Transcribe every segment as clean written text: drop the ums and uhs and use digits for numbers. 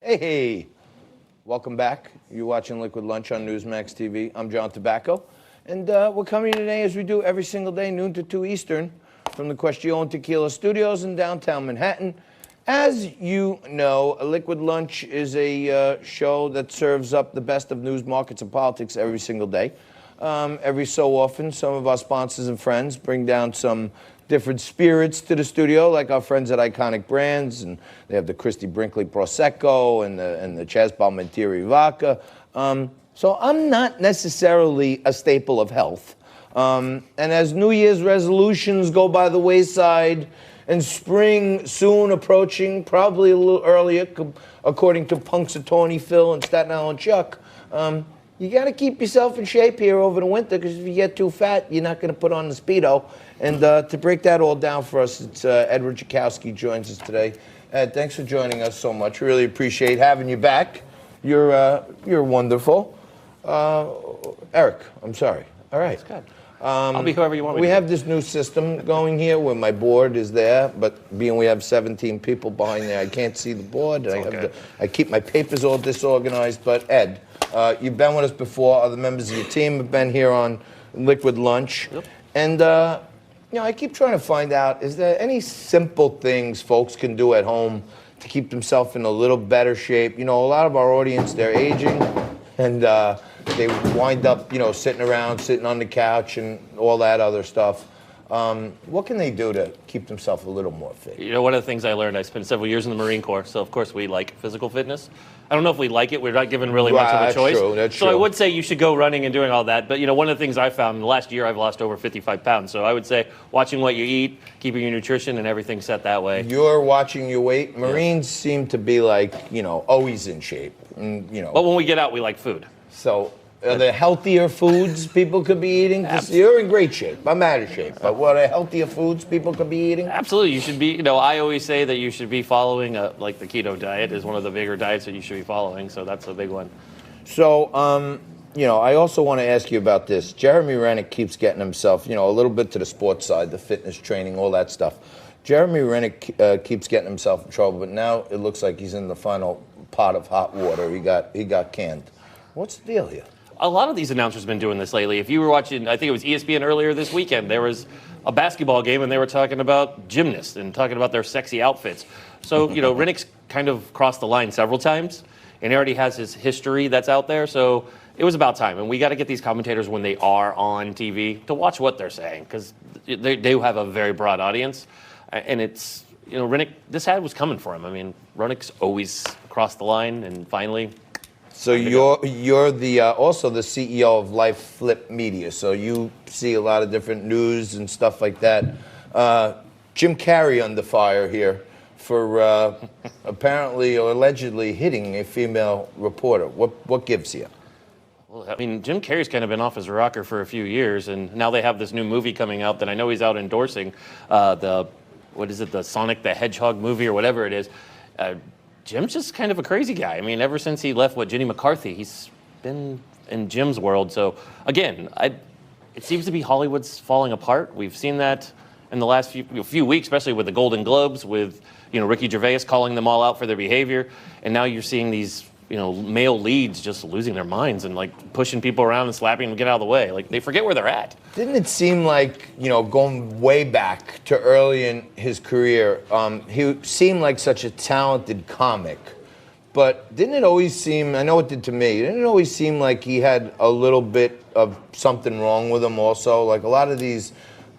Hey, welcome back. You're watching Liquid Lunch on Newsmax TV. I'm John Tobacco, and we're coming today as we do every single day, noon to 2 Eastern, from the Question Tequila Studios in downtown Manhattan. As you know, Liquid Lunch is a show that serves up the best of news, markets, and politics every single day. Every so often, some of our sponsors and friends bring down some different spirits to the studio, like our friends at Iconic Brands, and they have the Christie Brinkley Prosecco and the Chas Palmentieri Vodka. So I'm not necessarily a staple of health. And as New Year's resolutions go by the wayside and spring soon approaching, probably a little earlier, according to Punxsutawney Phil and Staten Island Chuck, you got to keep yourself in shape here over the winter, because if you get too fat, you're not going to put on the Speedo. And to break that all down for us, it's Edward Jakowski joins us today. Ed, thanks for joining us so much. Really appreciate having you back. You're wonderful. Eric, I'm sorry. All right. That's good. I'll be whoever you want me to be. We have this new system going here where my board is there, but being we have 17 people behind there, I can't see the board. I keep my papers all disorganized. But Ed, you've been with us before. Other members of your team have been here on Liquid Lunch. Yep. And I keep trying to find out, is there any simple things folks can do at home to keep themselves in a little better shape? You know, a lot of our audience, they're aging, and they wind up, sitting on the couch and all that other stuff. What can they do to keep themselves a little more fit? You know, one of the things I learned, I spent several years in the Marine Corps, so of course we like physical fitness. I don't know if we like it. We're not given really much of a choice. That's true. So I would say you should go running and doing all that. But, one of the things I found in the last year, I've lost over 55 pounds. So I would say watching what you eat, keeping your nutrition and everything set that way. You're watching your weight. Marines seem to be like, always in shape. And, But when we get out, we like food. So are there healthier foods people could be eating? 'Cause you're in great shape. I'm out of shape. But what are healthier foods people could be eating? Absolutely. You should be, I always say that you should be following, like the keto diet is one of the bigger diets that you should be following. So that's a big one. So, I also want to ask you about this. Jeremy Rennick keeps getting himself, a little bit to the sports side, the fitness training, all that stuff. Jeremy Rennick keeps getting himself in trouble, but now it looks like he's in the final pot of hot water. He got canned. What's the deal here? A lot of these announcers have been doing this lately. If you were watching, I think it was ESPN earlier this weekend, there was a basketball game and they were talking about gymnasts and talking about their sexy outfits. So, Rennick's kind of crossed the line several times, and he already has his history that's out there. So it was about time. And we got to get these commentators when they are on TV to watch what they're saying, because they do have a very broad audience. And it's, Rennick, this ad was coming for him. I mean, Rennick's always crossed the line, and finally... So you're the also the CEO of Life Flip Media. So you see a lot of different news and stuff like that. Jim Carrey under fire here for apparently or allegedly hitting a female reporter. What gives you? Well, I mean, Jim Carrey's kind of been off his rocker for a few years, and now they have this new movie coming out that I know he's out endorsing. The Sonic the Hedgehog movie or whatever it is. Jim's just kind of a crazy guy. I mean, ever since he left Jenny McCarthy, he's been in Jim's world. So, again, it seems to be Hollywood's falling apart. We've seen that in the last few weeks, especially with the Golden Globes, with, Ricky Gervais calling them all out for their behavior. And now you're seeing these, male leads just losing their minds and, pushing people around and slapping them to get out of the way. Like, they forget where they're at. Didn't it seem like, going way back to early in his career, he seemed like such a talented comic, but didn't it always seem, I know it did to me, didn't it always seem like he had a little bit of something wrong with him also? Like a lot of these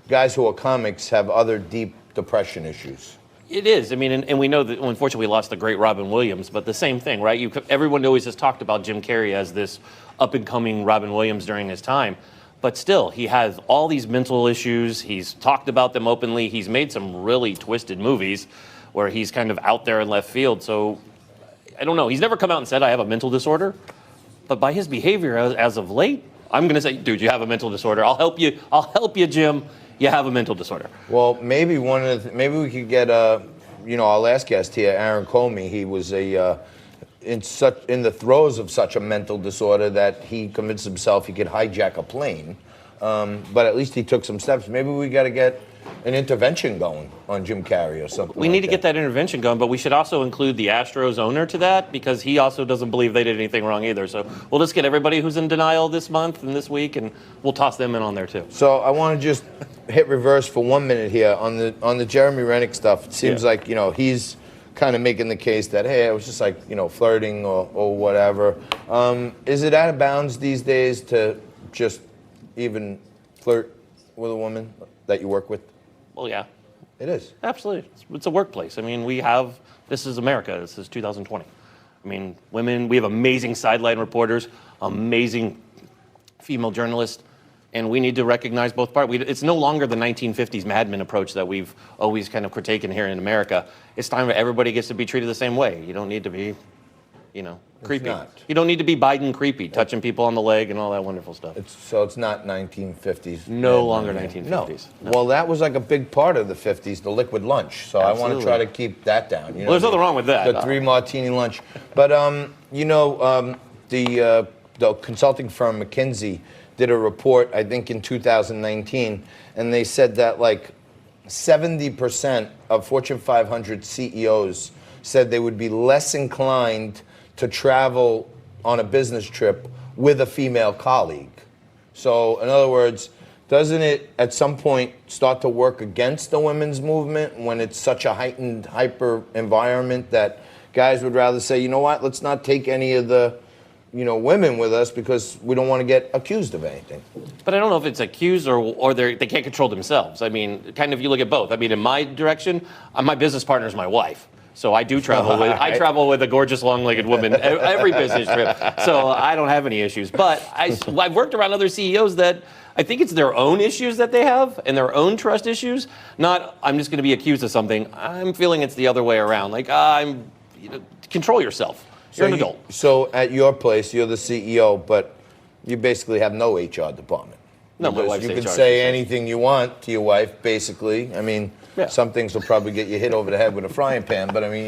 guys who are comics have other deep depression issues. It is. I mean, and we know that, unfortunately, we lost the great Robin Williams, but the same thing, right? Everyone always has talked about Jim Carrey as this up-and-coming Robin Williams during his time, but still, he has all these mental issues. He's talked about them openly. He's made some really twisted movies where he's kind of out there in left field. So, I don't know. He's never come out and said, I have a mental disorder, but by his behavior as of late, I'm going to say, dude, you have a mental disorder. I'll help you, Jim. You have a mental disorder. Well, maybe maybe we could get our last guest here, Aaron Comey. He was in the throes of such a mental disorder that he convinced himself he could hijack a plane. But at least he took some steps. Maybe we got to get an intervention going on Jim Carrey or something. We need to get that intervention going, but we should also include the Astros owner to that because he also doesn't believe they did anything wrong either. So we'll just get everybody who's in denial this month and this week, and we'll toss them in on there too. So I want to just hit reverse for 1 minute here on the Jeremy Rennick stuff. It seems like he's kind of making the case that hey, it was just like flirting or whatever. Is it out of bounds these days to just even flirt with a woman that you work with? Well, yeah. It is. Absolutely. It's a workplace. I mean, this is America. This is 2020. I mean, women, we have amazing sideline reporters, amazing female journalists, and we need to recognize both parts. It's no longer the 1950s Mad Men approach that we've always kind of critiqued here in America. It's time that everybody gets to be treated the same way. You don't need to be, creepy. You don't need to be Biden creepy, touching people on the leg and all that wonderful stuff. It's not 1950s. No longer 1950s. No. Well, that was like a big part of the 50s, the liquid lunch. So Absolutely. I want to try to keep that down. Well, there's nothing wrong with that. The 3 martini lunch. But, the consulting firm McKinsey did a report, I think, in 2019, and they said that like 70% of Fortune 500 CEOs said they would be less inclined to travel on a business trip with a female colleague. So, in other words, doesn't it at some point start to work against the women's movement when it's such a heightened, hyper environment that guys would rather say, you know what, let's not take any of the women with us because we don't want to get accused of anything. But I don't know if it's accused or they can't control themselves. I mean, kind of you look at both. I mean, in my direction, my business partner is my wife. So I do travel with I travel with a gorgeous long-legged woman every business trip. So I don't have any issues. But I've worked around other CEOs that I think it's their own issues that they have and their own trust issues. Not I'm just going to be accused of something. I'm feeling it's the other way around. Like control yourself. You're an adult. So at your place, you're the CEO, but you basically have no HR department. No, my wife's you HR. can say anything you want to your wife, basically. I mean, some things will probably get you hit over the head with a frying pan, but I mean,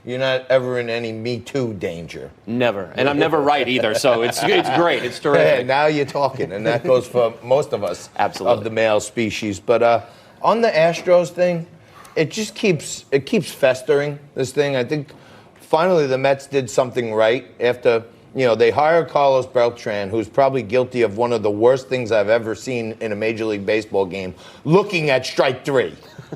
you're not ever in any Me Too danger. Never, and I'm never right either. So it's great. It's terrific. Yeah, now you're talking, and that goes for most of us. Absolutely. Of the male species. But on the Astros thing, it just keeps festering. This thing, I think. Finally, the Mets did something right after, they hired Carlos Beltran, who's probably guilty of one of the worst things I've ever seen in a Major League Baseball game, looking at strike 3.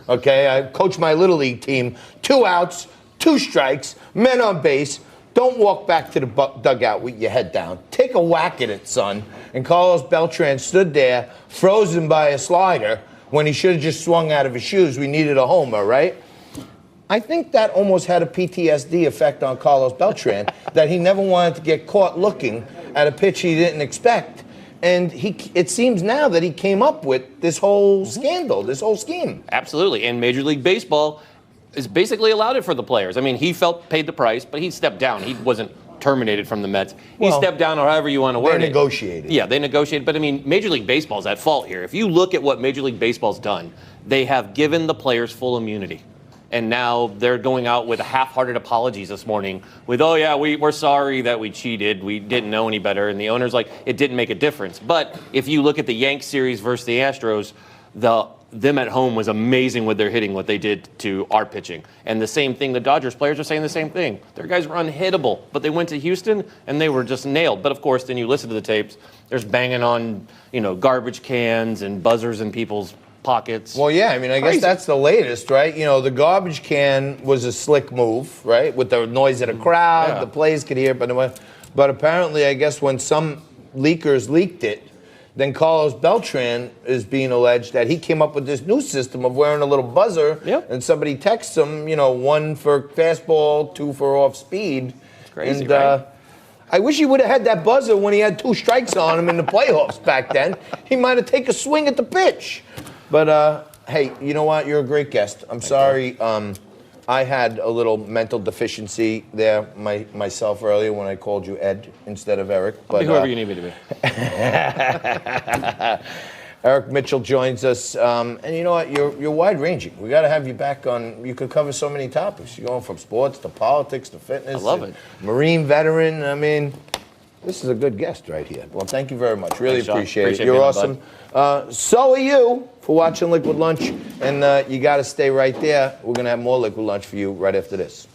Okay, I coached my Little League team, 2 outs, 2 strikes, men on base. Don't walk back to the dugout with your head down. Take a whack at it, son. And Carlos Beltran stood there, frozen by a slider, when he should have just swung out of his shoes. We needed a homer, right? I think that almost had a PTSD effect on Carlos Beltran, that he never wanted to get caught looking at a pitch he didn't expect. And it seems now that he came up with this whole scandal, this whole scheme. Absolutely. And Major League Baseball has basically allowed it for the players. I mean, he paid the price, but he stepped down. He wasn't terminated from the Mets. He stepped down, or however you want to word it. They negotiated. Yeah, they negotiated. But I mean, Major League Baseball's at fault here. If you look at what Major League Baseball's done, they have given the players full immunity. And now they're going out with half-hearted apologies this morning with, oh, yeah, we're sorry that we cheated. We didn't know any better. And the owner's like, it didn't make a difference. But if you look at the Yanks series versus the Astros, them at home was amazing with their hitting, what they did to our pitching. And the same thing, the Dodgers players are saying the same thing. Their guys were unhittable, but they went to Houston and they were just nailed. But of course, then you listen to the tapes, there's banging on, garbage cans and buzzers in people's pockets. Well, yeah, I mean, I guess that's the latest, right? The garbage can was a slick move, right? With the noise of the crowd, the players could hear it. But apparently, I guess when some leakers leaked it, then Carlos Beltran is being alleged that he came up with this new system of wearing a little buzzer, and somebody texts him, 1 for fastball, 2 for off speed. It's crazy, and, right? I wish he would have had that buzzer when he had 2 strikes on him in the playoffs back then. He might have taken a swing at the pitch. But, hey, you know what? You're a great guest. I'm sorry. I had a little mental deficiency there myself earlier when I called you Ed instead of Eric. But whoever you need me to be. Eric Mitchell joins us. And you know what? You're wide-ranging. We got to have you back on. You could cover so many topics. You're going from sports to politics to fitness. I love it. Marine veteran. I mean, This is a good guest right here. Well, thank you very much. Really Thanks, John. appreciate it. Appreciate You're being on, awesome. So are you for watching Liquid Lunch. And you got to stay right there. We're going to have more Liquid Lunch for you right after this.